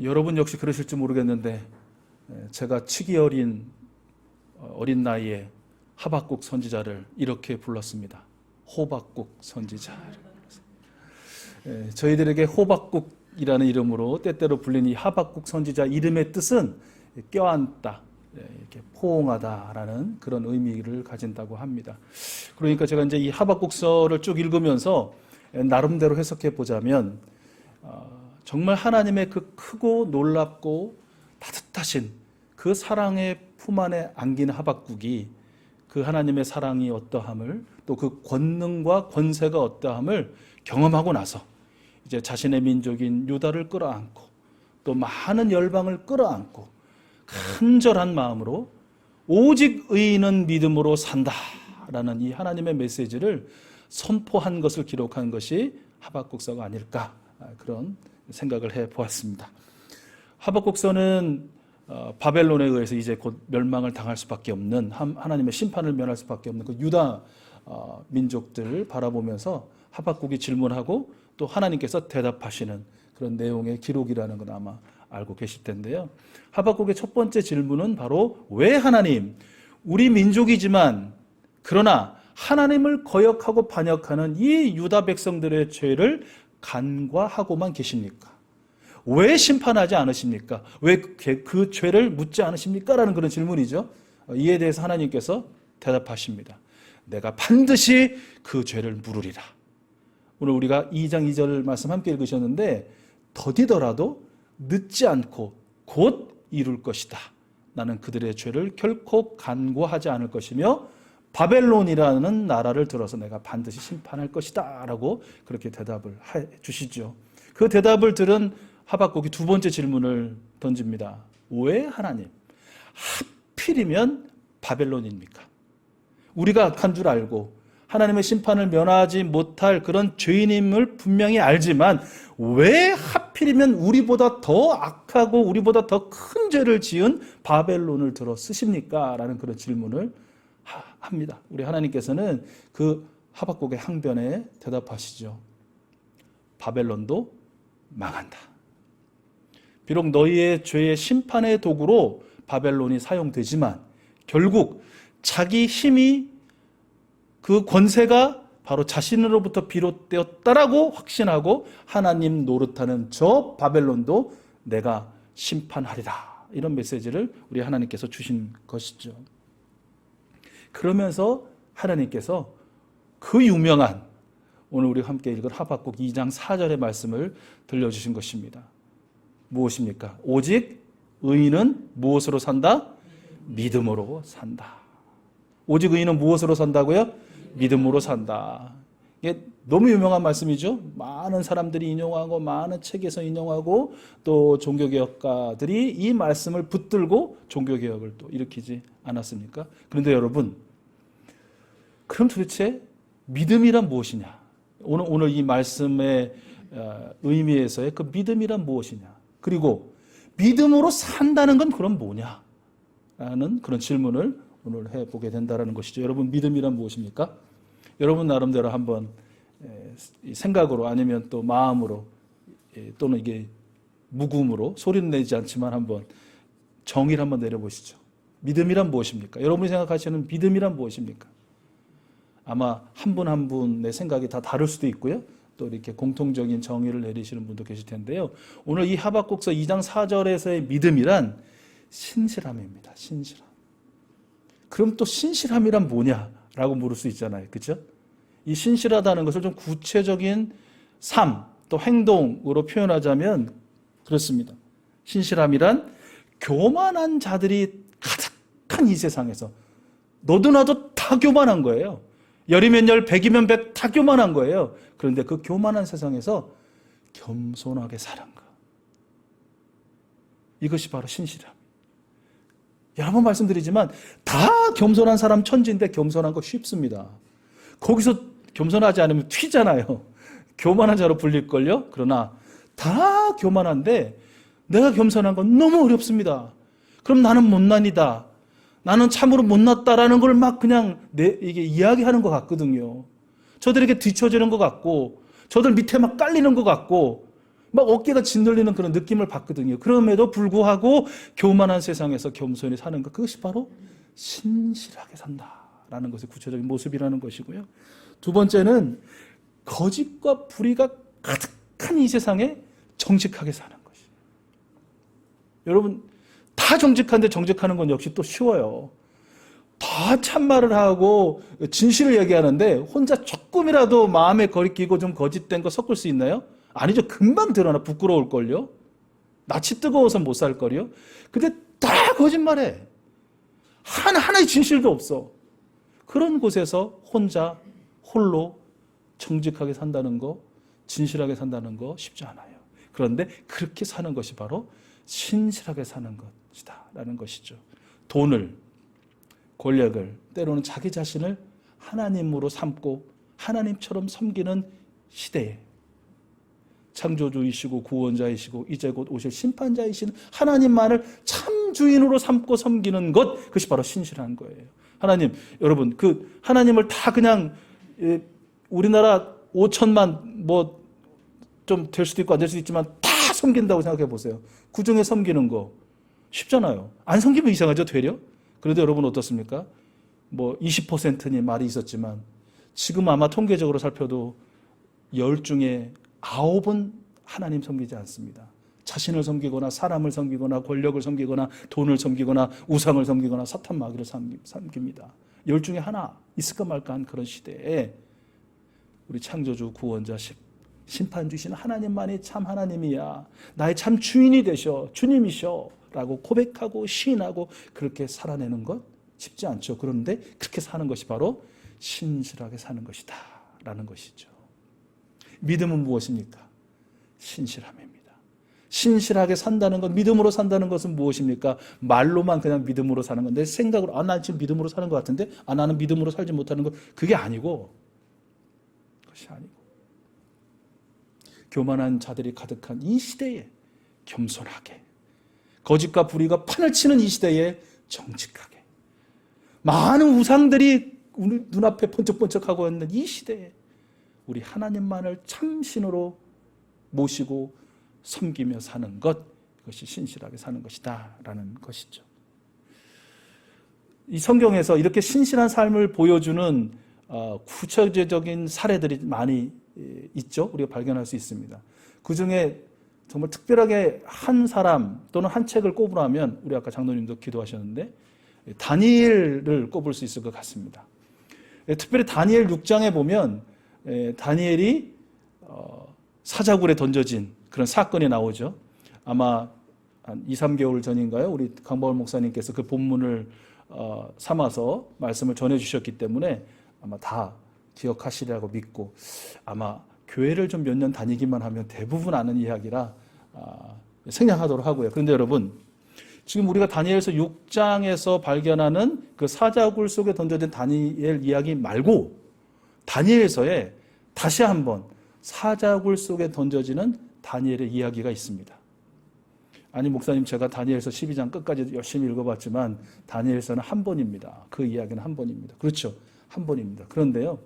여러분 역시 그러실지 모르겠는데 제가 치기 어린 나이에 하박국 선지자를 이렇게 불렀습니다. 호박국 선지자. 저희들에게 호박국이라는 이름으로 때때로 불린 이 하박국 선지자 이름의 뜻은 껴안다, 이렇게 포옹하다라는 그런 의미를 가진다고 합니다. 그러니까 제가 이제 이 하박국서를 쭉 읽으면서 나름대로 해석해 보자면 정말 하나님의 그 크고 놀랍고 따뜻하신 그 사랑의 품 안에 안긴 하박국이 그 하나님의 사랑이 어떠함을, 또 그 권능과 권세가 어떠함을 경험하고 나서 이제 자신의 민족인 유다를 끌어안고 또 많은 열방을 끌어안고 간절한 마음으로 오직 의인은 믿음으로 산다라는 이 하나님의 메시지를 선포한 것을 기록한 것이 하박국서가 아닐까, 그런 생각을 해보았습니다. 하박국서는 바벨론에 의해서 이제 곧 멸망을 당할 수밖에 없는, 하나님의 심판을 면할 수밖에 없는 그 유다 민족들을 바라보면서 하박국이 질문하고 또 하나님께서 대답하시는 그런 내용의 기록이라는 건 아마 알고 계실 텐데요. 하박국의 첫 번째 질문은 바로 왜 하나님, 우리 민족이지만 그러나 하나님을 거역하고 반역하는 이 유다 백성들의 죄를 간과하고만 계십니까? 왜 심판하지 않으십니까? 왜 그 죄를 묻지 않으십니까? 라는 그런 질문이죠. 이에 대해서 하나님께서 대답하십니다. 내가 반드시 그 죄를 물으리라. 오늘 우리가 2장 2절 말씀 함께 읽으셨는데, 더디더라도 늦지 않고 곧 이룰 것이다. 나는 그들의 죄를 결코 간과하지 않을 것이며 바벨론이라는 나라를 들어서 내가 반드시 심판할 것이다 라고 그렇게 대답을 해 주시죠. 그 대답을 들은 하박국이 두 번째 질문을 던집니다. 왜 하나님, 하필이면 바벨론입니까? 우리가 악한 줄 알고 하나님의 심판을 면하지 못할 그런 죄인임을 분명히 알지만 왜 하필이면 우리보다 더 악하고 우리보다 더 큰 죄를 지은 바벨론을 들어 쓰십니까? 라는 그런 질문을 합니다. 우리 하나님께서는 그 하박국의 항변에 대답하시죠. 바벨론도 망한다. 비록 너희의 죄의 심판의 도구로 바벨론이 사용되지만 결국 자기 힘이, 그 권세가 바로 자신으로부터 비롯되었다라고 확신하고 하나님 노릇하는 저 바벨론도 내가 심판하리라. 이런 메시지를 우리 하나님께서 주신 것이죠. 그러면서 하나님께서 그 유명한 오늘 우리 함께 읽은 하박국 2장 4절의 말씀을 들려주신 것입니다. 무엇입니까? 오직 의인은 무엇으로 산다? 믿음으로 산다. 오직 의인은 무엇으로 산다고요? 믿음으로 산다. 이게 너무 유명한 말씀이죠. 많은 사람들이 인용하고 많은 책에서 인용하고 또 종교개혁가들이 이 말씀을 붙들고 종교개혁을 또 일으키지 않았습니까? 그런데 여러분, 그럼 도대체 믿음이란 무엇이냐? 오늘 이 말씀의 의미에서의 그 믿음이란 무엇이냐? 그리고 믿음으로 산다는 건 그럼 뭐냐? 라는 그런 질문을 오늘 해보게 된다는 것이죠. 여러분, 믿음이란 무엇입니까? 여러분 나름대로 한번 생각으로 아니면 또 마음으로 또는 이게 묵음으로 소리는 내지 않지만 한번 정의를 한번 내려보시죠. 믿음이란 무엇입니까? 여러분이 생각하시는 믿음이란 무엇입니까? 아마 한 분 한 분의 생각이 다 다를 수도 있고요. 또 이렇게 공통적인 정의를 내리시는 분도 계실 텐데요. 오늘 이 하박국서 2장 4절에서의 믿음이란 신실함입니다. 신실함. 그럼 또 신실함이란 뭐냐라고 물을 수 있잖아요. 그렇죠? 이 신실하다는 것을 좀 구체적인 삶, 또 행동으로 표현하자면 그렇습니다. 신실함이란 교만한 자들이 가득한 이 세상에서 너도 나도 다 교만한 거예요. 열이면 열, 백이면 백, 다 교만한 거예요. 그런데 그 교만한 세상에서 겸손하게 사는 것. 이것이 바로 신실함. 여러 번 말씀드리지만 다 겸손한 사람 천지인데 겸손한 거 쉽습니다. 거기서 겸손하지 않으면 튀잖아요. 교만한 자로 불릴걸요. 그러나 다 교만한데 내가 겸손한 건 너무 어렵습니다. 그럼 나는 못난이다, 나는 참으로 못났다라는 걸 막 그냥 이게 이야기하는 것 같거든요. 저들에게 뒤처지는 것 같고 저들 밑에 막 깔리는 것 같고 막 어깨가 짓눌리는 그런 느낌을 받거든요. 그럼에도 불구하고 교만한 세상에서 겸손히 사는 것, 그것이 바로 신실하게 산다라는 것의 구체적인 모습이라는 것이고요. 두 번째는 거짓과 불의가 가득한 이 세상에 정직하게 사는 것이에요. 여러분, 다 정직한데 정직하는 건 역시 또 쉬워요. 다 참말을 하고 진실을 얘기하는데 혼자 조금이라도 마음에 거리끼고 좀 거짓된 거 섞을 수 있나요? 아니죠. 금방 드러나. 부끄러울걸요. 낯이 뜨거워서 못 살걸요. 근데 다 거짓말해. 하나의 진실도 없어. 그런 곳에서 혼자 홀로 정직하게 산다는 거, 진실하게 산다는 거 쉽지 않아요. 그런데 그렇게 사는 것이 바로 신실하게 사는 것이다 라는 것이죠. 돈을, 권력을, 때로는 자기 자신을 하나님으로 삼고 하나님처럼 섬기는 시대에 창조주이시고 구원자이시고 이제 곧 오실 심판자이신 하나님만을 참 주인으로 삼고 섬기는 것, 그것이 바로 신실한 거예요. 하나님, 여러분, 그 하나님을 다 그냥 우리나라 5천만 뭐 좀 될 수도 있고 안 될 수도 있지만 다 섬긴다고 생각해 보세요. 그 중에 섬기는 거 쉽잖아요. 안 섬기면 이상하죠, 되려? 그런데 여러분 어떻습니까? 뭐 20%니 말이 있었지만 지금 아마 통계적으로 살펴도 10 중에 9은 하나님 섬기지 않습니다. 자신을 섬기거나 사람을 섬기거나 권력을 섬기거나 돈을 섬기거나 우상을 섬기거나 사탄 마귀를 섬깁니다. 10 중에 하나 있을까 말까 한 그런 시대에 우리 창조주 구원자 심판주신 하나님만이 참 하나님이야, 나의 참 주인이 되셔, 주님이셔 라고 고백하고 시인하고 그렇게 살아내는 것 쉽지 않죠. 그런데 그렇게 사는 것이 바로 신실하게 사는 것이다 라는 것이죠. 믿음은 무엇입니까? 신실함입니다. 신실하게 산다는 것, 믿음으로 산다는 것은 무엇입니까? 말로만 그냥 믿음으로 사는 건 내 생각으로 난 지금 믿음으로 사는 것 같은데 나는 믿음으로 살지 못하는 것, 그게 아니고, 그것이 아니고 교만한 자들이 가득한 이 시대에 겸손하게, 거짓과 불의가 판을 치는 이 시대에 정직하게, 많은 우상들이 우리 눈앞에 번쩍번쩍하고 있는 이 시대에 우리 하나님만을 참신으로 모시고 섬기며 사는 것, 그것이 신실하게 사는 것이다 라는 것이죠. 이 성경에서 이렇게 신실한 삶을 보여주는 구체적인 사례들이 많이 있죠. 우리가 발견할 수 있습니다. 그 중에 정말 특별하게 한 사람 또는 한 책을 꼽으라면 우리 아까 장로님도 기도하셨는데 다니엘을 꼽을 수 있을 것 같습니다. 특별히 다니엘 6장에 보면 다니엘이 사자굴에 던져진 그런 사건이 나오죠. 아마 한 2, 3개월 전인가요? 우리 강바울 목사님께서 그 본문을 삼아서 말씀을 전해주셨기 때문에 아마 다 기억하시리라고 믿고, 아마 교회를 좀 몇 년 다니기만 하면 대부분 아는 이야기라 생략하도록 하고요. 그런데 여러분, 지금 우리가 다니엘서 6장에서 발견하는 그 사자굴 속에 던져진 다니엘 이야기 말고 다니엘서에 다시 한번 사자굴 속에 던져지는 다니엘의 이야기가 있습니다. 아니 목사님, 제가 다니엘서 12장 끝까지 열심히 읽어봤지만 다니엘서는 한 번입니다. 그 이야기는 한 번입니다. 그렇죠, 한 번입니다. 그런데요,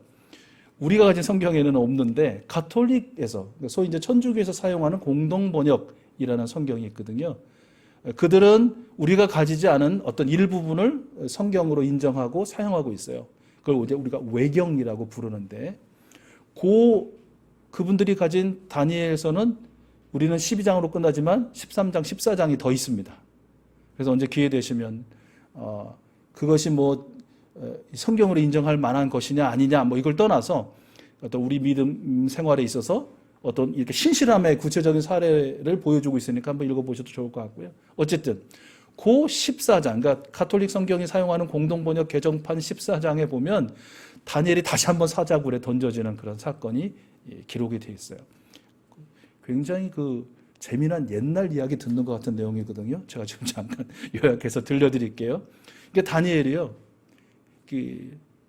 우리가 가진 성경에는 없는데 가톨릭에서, 소위 이제 천주교에서 사용하는 공동번역이라는 성경이 있거든요. 그들은 우리가 가지지 않은 어떤 일부분을 성경으로 인정하고 사용하고 있어요. 그걸 이제 우리가 외경이라고 부르는데, 그분들이 가진 다니엘서는 우리는 12장으로 끝나지만 13장, 14장이 더 있습니다. 그래서 언제 기회 되시면 그것이 뭐 성경으로 인정할 만한 것이냐 아니냐 뭐 이걸 떠나서 어떤 우리 믿음 생활에 있어서 어떤 이렇게 신실함의 구체적인 사례를 보여주고 있으니까 한번 읽어보셔도 좋을 것 같고요. 어쨌든 그 14장, 그러니까 가톨릭 성경이 사용하는 공동번역 개정판 14장에 보면 다니엘이 다시 한번 사자굴에 던져지는 그런 사건이 기록이 되어 있어요. 굉장히 그 재미난 옛날 이야기 듣는 것 같은 내용이거든요. 제가 지금 잠깐 요약해서 들려드릴게요. 이게 다니엘이요,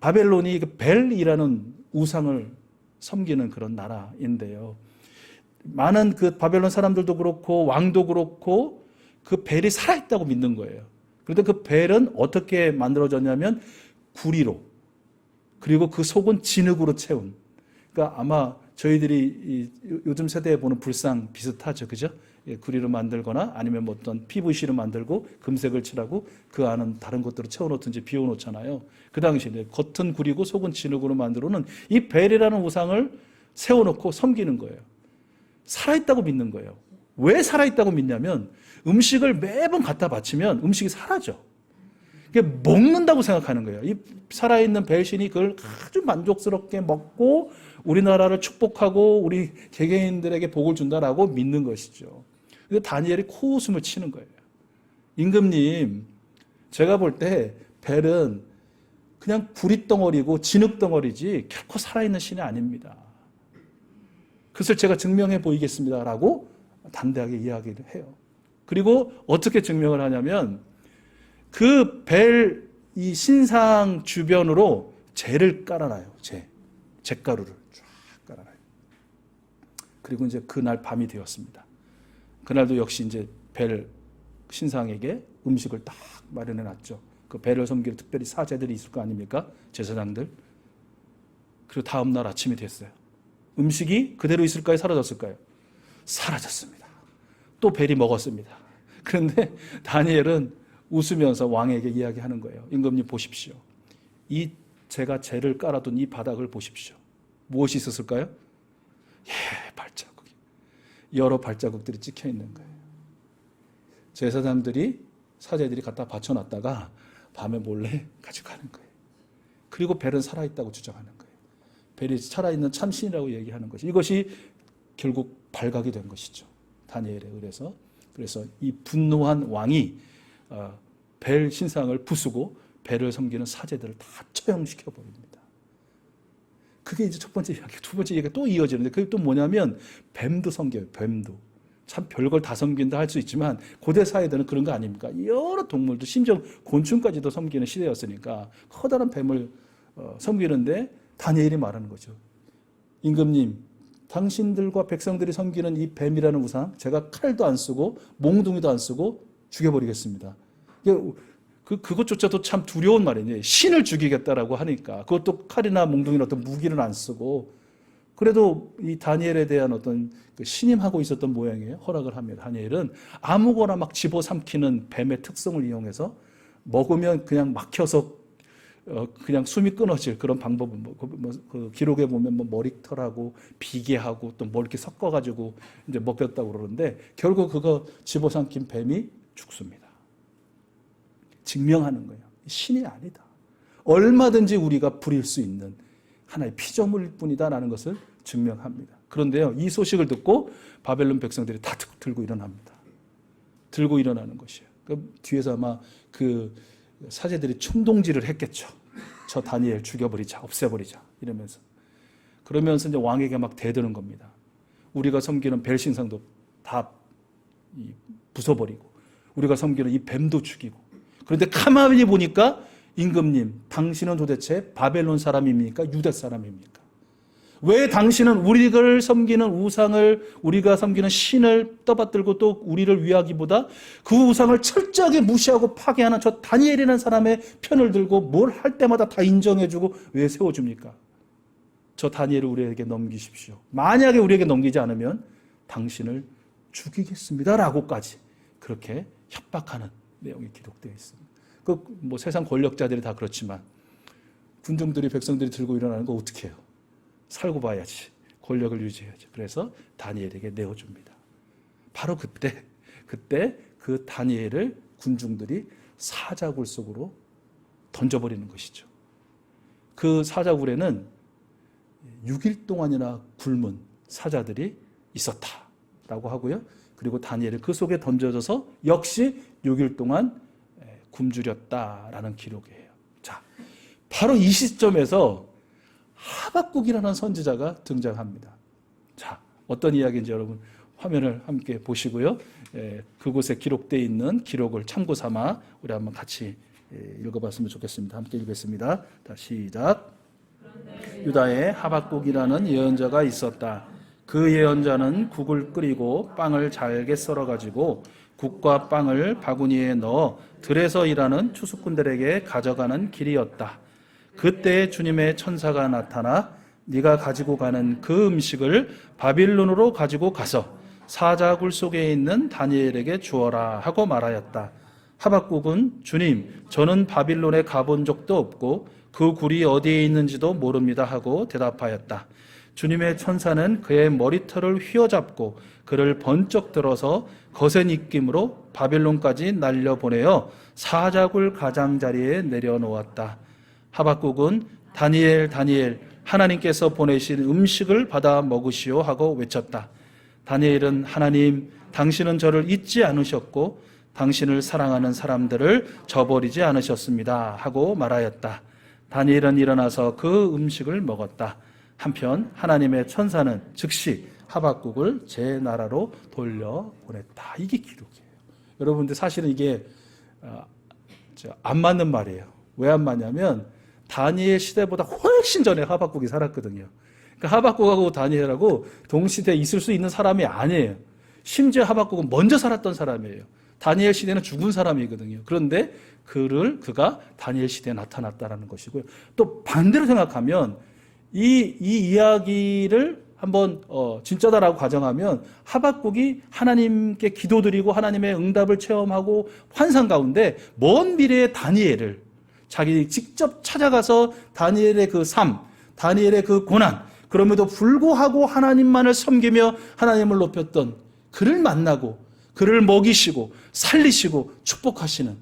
바벨론이 벨이라는 우상을 섬기는 그런 나라인데요. 많은 그 바벨론 사람들도 그렇고 왕도 그렇고 그 벨이 살아있다고 믿는 거예요. 그런데 그 벨은 어떻게 만들어졌냐면 구리로, 그리고 그 속은 진흙으로 채운, 그러니까 아마 저희들이 요즘 세대에 보는 불상 비슷하죠, 그죠? 구리로 만들거나 아니면 뭐 어떤 PVC로 만들고 금색을 칠하고 그 안은 다른 것들을 채워놓든지 비워놓잖아요. 그 당시에 겉은 구리고 속은 진흙으로 만들어놓은 이 벨이라는 우상을 세워놓고 섬기는 거예요. 살아있다고 믿는 거예요. 왜 살아있다고 믿냐면 음식을 매번 갖다 바치면 음식이 사라져. 그게 먹는다고 생각하는 거예요. 이 살아있는 벨신이 그걸 아주 만족스럽게 먹고 우리나라를 축복하고 우리 개개인들에게 복을 준다라고 믿는 것이죠. 근데 다니엘이 코웃음을 치는 거예요. 임금님, 제가 볼 때 벨은 그냥 구릿덩어리고 진흙덩어리지 결코 살아있는 신이 아닙니다. 그것을 제가 증명해 보이겠습니다라고 담대하게 이야기를 해요. 그리고 어떻게 증명을 하냐면 그 벨 이 신상 주변으로 재를 깔아놔요. 재가루를 쫙 깔아놔요. 그리고 이제 그날 밤이 되었습니다. 그날도 역시 이제 벨 신상에게 음식을 딱 마련해 놨죠. 그 벨을 섬기는 특별히 사제들이 있을 거 아닙니까? 제사장들. 그리고 다음 날 아침이 됐어요. 음식이 그대로 있을까요? 사라졌을까요? 사라졌습니다. 또 벨이 먹었습니다. 그런데 다니엘은 웃으면서 왕에게 이야기하는 거예요. 임금님 보십시오. 이 제가 재를 깔아둔 이 바닥을 보십시오. 무엇이 있었을까요? 발자국이. 여러 발자국들이 찍혀 있는 거예요. 제사장들이 사제들이 갖다 받쳐놨다가 밤에 몰래 가져가는 거예요. 그리고 벨은 살아있다고 주장하는 거예요. 벨이 살아있는 참신이라고 얘기하는 것이 이것이 결국 발각이 된 것이죠. 다니엘에 의해서. 그래서 이 분노한 왕이 벨 신상을 부수고 벨을 섬기는 사제들을 다 처형시켜 버립니다. 그게 이제 첫 번째 이야기. 두 번째 이야기가 또 이어지는데 그게 또 뭐냐면 뱀도 섬겨요. 뱀도. 참 별걸 다 섬긴다 할 수 있지만 고대 사회들은 그런 거 아닙니까? 여러 동물도 심지어 곤충까지도 섬기는 시대였으니까 커다란 뱀을 섬기는데 다니엘이 말하는 거죠. 임금님, 당신들과 백성들이 섬기는 이 뱀이라는 우상 제가 칼도 안 쓰고 몽둥이도 안 쓰고 죽여버리겠습니다. 그것조차도 참 두려운 말이에요. 신을 죽이겠다라고 하니까 그것도 칼이나 몽둥이나 어떤 무기를 안 쓰고 그래도 이 다니엘에 대한 어떤 신임하고 있었던 모양이에요. 허락을 합니다. 다니엘은 아무거나 막 집어삼키는 뱀의 특성을 이용해서 먹으면 그냥 막혀서 그냥 숨이 끊어질 그런 방법은 그 기록에 보면 뭐 머리털하고 비계하고 또 뭐 이렇게 섞어가지고 이제 먹였다고 그러는데 결국 그거 집어삼킨 뱀이 죽습니다. 증명하는 거예요. 신이 아니다. 얼마든지 우리가 부릴 수 있는 하나의 피조물일 뿐이다라는 것을 증명합니다. 그런데요, 이 소식을 듣고 바벨론 백성들이 다 들고 일어납니다. 들고 일어나는 것이에요. 그 뒤에서 아마 그 사제들이 충동질을 했겠죠. 저 다니엘 죽여버리자, 없애버리자 이러면서. 그러면서 이제 왕에게 막 대드는 겁니다. 우리가 섬기는 벨 신상도 다 부숴버리고 우리가 섬기는 이 뱀도 죽이고. 그런데 가만히 보니까 임금님, 당신은 도대체 바벨론 사람입니까? 유대 사람입니까? 왜 당신은 우리를 섬기는 우상을, 우리가 섬기는 신을 떠받들고 또 우리를 위하기보다 그 우상을 철저하게 무시하고 파괴하는 저 다니엘이라는 사람의 편을 들고 뭘 할 때마다 다 인정해주고 왜 세워줍니까? 저 다니엘을 우리에게 넘기십시오. 만약에 우리에게 넘기지 않으면 당신을 죽이겠습니다. 라고까지 그렇게 협박하는 내용이 기록되어 있습니다. 뭐 세상 권력자들이 다 그렇지만 군중들이 백성들이 들고 일어나는 거 어떻게 해요? 살고 봐야지. 권력을 유지해야지. 그래서 다니엘에게 내어줍니다. 바로 그때 그 다니엘을 군중들이 사자굴 속으로 던져버리는 것이죠. 그 사자굴에는 6일 동안이나 굶은 사자들이 있었다라고 하고요. 그리고 다니엘은 그 속에 던져져서 역시 6일 동안 굶주렸다라는 기록이에요. 자, 바로 이 시점에서 하박국이라는 선지자가 등장합니다. 자, 어떤 이야기인지 여러분 화면을 함께 보시고요. 그곳에 기록되어 있는 기록을 참고 삼아 우리 한번 같이 읽어봤으면 좋겠습니다. 함께 읽겠습니다. 다 시작. 유다에 하박국이라는 예언자가 있었다. 그 예언자는 국을 끓이고 빵을 잘게 썰어가지고 국과 빵을 바구니에 넣어 들에서 일하는 추수꾼들에게 가져가는 길이었다. 그때 주님의 천사가 나타나 네가 가지고 가는 그 음식을 바빌론으로 가지고 가서 사자굴 속에 있는 다니엘에게 주어라 하고 말하였다. 하박국은 주님, 저는 바빌론에 가본 적도 없고 그 굴이 어디에 있는지도 모릅니다 하고 대답하였다. 주님의 천사는 그의 머리털을 휘어잡고 그를 번쩍 들어서 거센 입김으로 바빌론까지 날려보내어 사자굴 가장자리에 내려놓았다. 하박국은 다니엘, 다니엘, 하나님께서 보내신 음식을 받아 먹으시오 하고 외쳤다. 다니엘은 하나님, 당신은 저를 잊지 않으셨고 당신을 사랑하는 사람들을 저버리지 않으셨습니다 하고 말하였다. 다니엘은 일어나서 그 음식을 먹었다. 한편 하나님의 천사는 즉시 하박국을 제 나라로 돌려보냈다. 이게 기록이에요. 여러분들 사실은 이게 안 맞는 말이에요. 왜 안 맞냐면 다니엘 시대보다 훨씬 전에 하박국이 살았거든요. 그러니까 하박국하고 다니엘하고 동시대에 있을 수 있는 사람이 아니에요. 심지어 하박국은 먼저 살았던 사람이에요. 다니엘 시대는 죽은 사람이거든요. 그런데 그가 다니엘 시대에 나타났다는 것이고요. 또 반대로 생각하면 이 이야기를 한번 진짜다라고 가정하면 하박국이 하나님께 기도드리고 하나님의 응답을 체험하고 환상 가운데 먼 미래의 다니엘을 자기 직접 찾아가서 다니엘의 그 삶, 다니엘의 그 고난, 그럼에도 불구하고 하나님만을 섬기며 하나님을 높였던 그를 만나고 그를 먹이시고 살리시고 축복하시는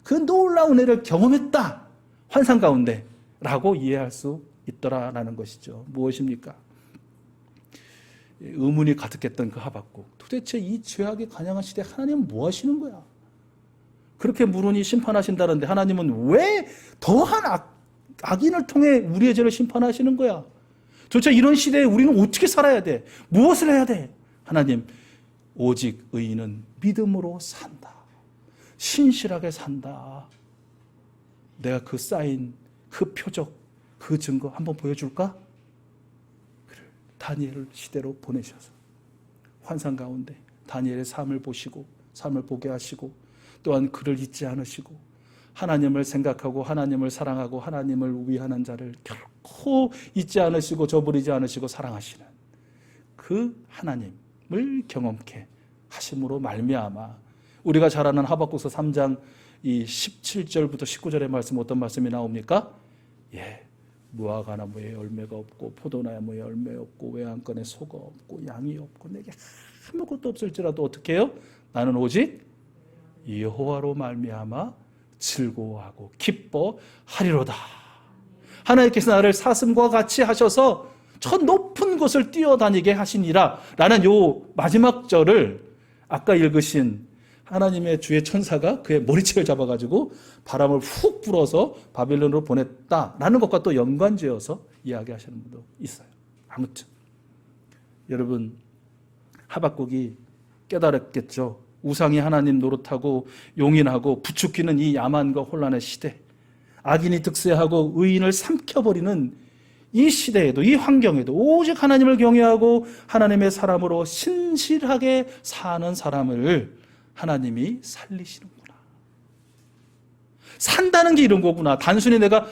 그 놀라운 은혜를 경험했다. 환상 가운데 라고 이해할 수 있더라라는 것이죠. 무엇입니까? 의문이 가득했던 그 하박국. 도대체 이 죄악의 간영한 시대에 하나님은 뭐 하시는 거야? 그렇게 물으니 심판하신다는데 하나님은 왜 더한 악인을 통해 우리의 죄를 심판하시는 거야? 도대체 이런 시대에 우리는 어떻게 살아야 돼? 무엇을 해야 돼? 하나님, 오직 의인은 믿음으로 산다. 신실하게 산다. 내가 그 사인, 그 표적, 그 증거 한번 보여줄까? 다니엘 시대로 보내셔서 환상 가운데 다니엘의 삶을 보시고 삶을 보게 하시고 또한 그를 잊지 않으시고 하나님을 생각하고 하나님을 사랑하고 하나님을 위하는 자를 결코 잊지 않으시고 저버리지 않으시고 사랑하시는 그 하나님을 경험케 하심으로 말미암아 우리가 잘 아는 하박국서 3장 이 17절부터 19절의 말씀 어떤 말씀이 나옵니까? 무화과나무에 열매가 없고 포도나무에 열매 없고 외양간에 소가 없고 양이 없고 내게 아무것도 없을지라도 어떻게 해요? 나는 오직 여호와로 말미암아 즐거워하고 기뻐하리로다. 하나님께서 나를 사슴과 같이 하셔서 저 높은 곳을 뛰어다니게 하시니라 라는 요 마지막 절을 아까 읽으신 하나님의 주의 천사가 그의 머리채를 잡아가지고 바람을 훅 불어서 바빌론으로 보냈다라는 것과 또 연관지어서 이야기하시는 분도 있어요. 아무튼 여러분 하박국이 깨달았겠죠. 우상이 하나님 노릇하고 용인하고 부추기는 이 야만과 혼란의 시대, 악인이 득세하고 의인을 삼켜버리는 이 시대에도 이 환경에도 오직 하나님을 경외하고 하나님의 사람으로 신실하게 사는 사람을 하나님이 살리시는구나. 산다는 게 이런 거구나. 단순히 내가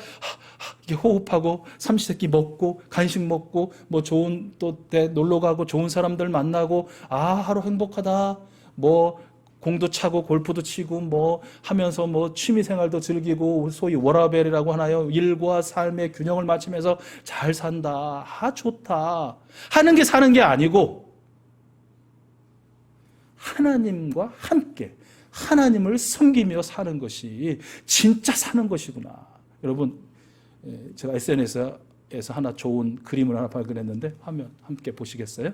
이렇게 호흡하고 삼시세끼 먹고 간식 먹고 뭐 좋은 또 때 놀러 가고 좋은 사람들 만나고 하루 행복하다. 뭐 공도 차고 골프도 치고 뭐 하면서 뭐 취미 생활도 즐기고 소위 워라벨이라고 하나요? 일과 삶의 균형을 맞추면서 잘 산다. 좋다. 하는 게 사는 게 아니고 하나님과 함께 하나님을 섬기며 사는 것이 진짜 사는 것이구나. 여러분 제가 SNS에서 하나 좋은 그림을 하나 발견했는데 화면 함께 보시겠어요?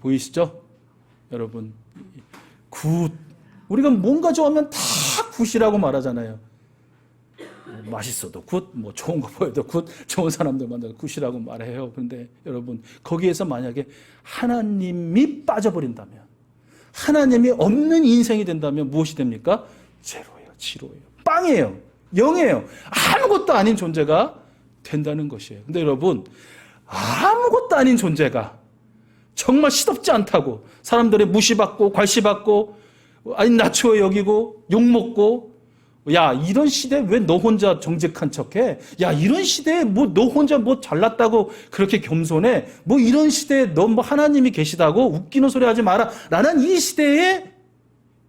보이시죠? 여러분 굿, 우리가 뭔가 좋아하면 다 굿이라고 말하잖아요. 맛있어도 굿, 뭐 좋은 거 보여도 굿, 좋은 사람들 만나도 굿이라고 말해요. 그런데 여러분 거기에서 만약에 하나님이 빠져버린다면, 하나님이 없는 인생이 된다면 무엇이 됩니까? 제로예요, 지로예요, 빵이에요, 영이에요. 아무것도 아닌 존재가 된다는 것이에요. 근데 여러분 아무것도 아닌 존재가 정말 시덥지 않다고 사람들의 무시받고 괄시받고 아니 낮추어 여기고 욕먹고 야, 이런 시대에 왜 너 혼자 정직한 척해? 야, 이런 시대에 뭐 너 혼자 뭐 잘났다고 그렇게 겸손해? 뭐 이런 시대에 너 뭐 하나님이 계시다고 웃기는 소리 하지 마라. 라는 이 시대에,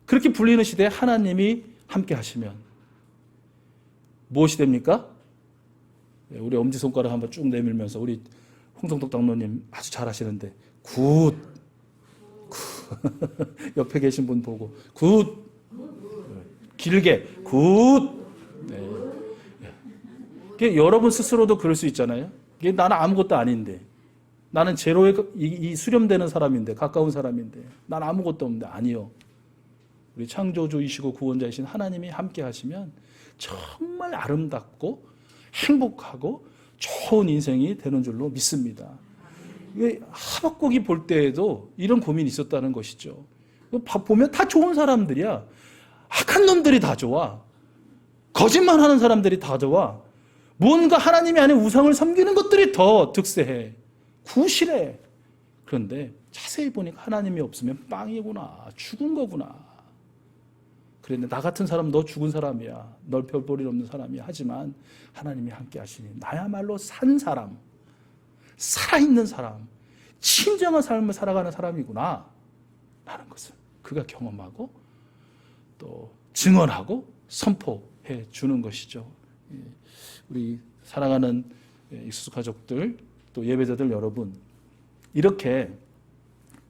그렇게 불리는 시대에 하나님이 함께 하시면 무엇이 됩니까? 우리 엄지손가락 한번 쭉 내밀면서, 우리 홍성덕 장로님 아주 잘하시는데, 굿. 옆에 계신 분 보고 굿. 길게 굿. 네. 여러분 스스로도 그럴 수 있잖아요. 나는 아무것도 아닌데, 나는 제로에 이 수렴되는 사람인데, 가까운 사람인데, 난 아무것도 없는데. 아니요. 우리 창조주이시고 구원자이신 하나님이 함께 하시면 정말 아름답고 행복하고 좋은 인생이 되는 줄로 믿습니다. 하박국이 볼 때에도 이런 고민이 있었다는 것이죠. 보면 다 좋은 사람들이야. 악한 놈들이 다 좋아. 거짓말하는 사람들이 다 좋아. 뭔가 하나님이 아닌 우상을 섬기는 것들이 더 득세해. 구실해. 그런데 자세히 보니까 하나님이 없으면 빵이구나. 죽은 거구나. 그런데 나 같은 사람, 너 죽은 사람이야. 널 별 볼일 없는 사람이야. 하지만 하나님이 함께 하시니 나야말로 산 사람, 살아있는 사람, 진정한 삶을 살아가는 사람이구나 라는 것을 그가 경험하고 또 증언하고 선포해 주는 것이죠. 우리 사랑하는 익수수 가족들, 또 예배자들 여러분, 이렇게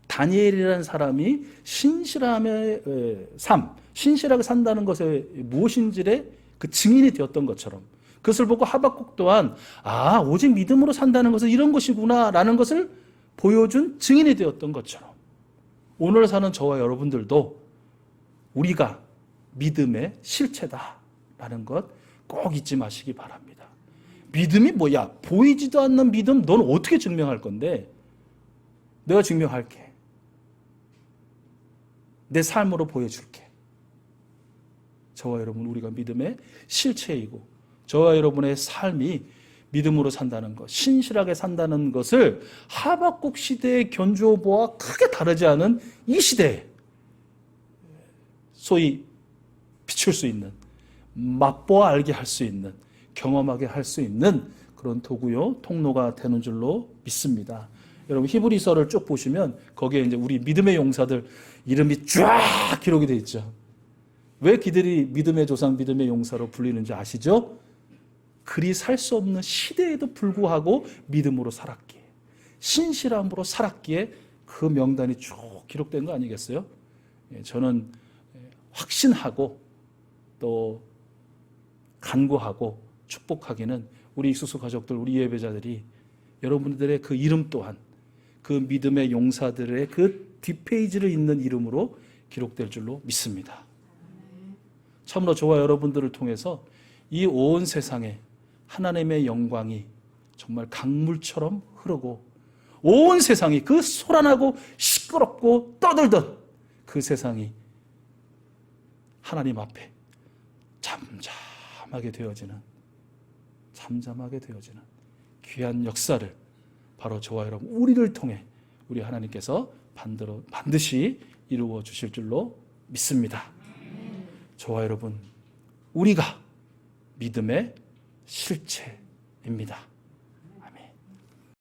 다니엘이라는 사람이 신실함의 삶, 신실하게 산다는 것에 무엇인지의 그 증인이 되었던 것처럼, 그것을 보고 하박국 또한 오직 믿음으로 산다는 것은 이런 것이구나 라는 것을 보여준 증인이 되었던 것처럼, 오늘 사는 저와 여러분들도 우리가 믿음의 실체다라는 것 꼭 잊지 마시기 바랍니다. 믿음이 뭐야? 보이지도 않는 믿음, 넌 어떻게 증명할 건데? 내가 증명할게. 내 삶으로 보여줄게. 저와 여러분, 우리가 믿음의 실체이고, 저와 여러분의 삶이 믿음으로 산다는 것, 신실하게 산다는 것을 하박국 시대의 견주어보와 크게 다르지 않은 이 시대에 소위 비출 수 있는, 맛보아 알게 할 수 있는, 경험하게 할 수 있는 그런 도구요, 통로가 되는 줄로 믿습니다. 여러분, 히브리서를 쭉 보시면 거기에 이제 우리 믿음의 용사들 이름이 쫙 기록이 되어 있죠. 왜 그들이 믿음의 조상, 믿음의 용사로 불리는지 아시죠? 그리 살 수 없는 시대에도 불구하고 믿음으로 살았기에, 신실함으로 살았기에 그 명단이 쭉 기록된 거 아니겠어요? 저는 확신하고 또 간구하고 축복하기는 우리 익수수 가족들, 우리 예배자들이 여러분들의 그 이름 또한 그 믿음의 용사들의 그 뒷페이지를 잇는 이름으로 기록될 줄로 믿습니다. 참으로 저와 여러분들을 통해서 이 온 세상에 하나님의 영광이 정말 강물처럼 흐르고, 온 세상이 그 소란하고 시끄럽고 떠들던 그 세상이 하나님 앞에 잠잠하게 되어지는 귀한 역사를 바로 저와 여러분, 우리를 통해 우리 하나님께서 반드시 이루어 주실 줄로 믿습니다. 저와 여러분, 우리가 믿음의 실체입니다.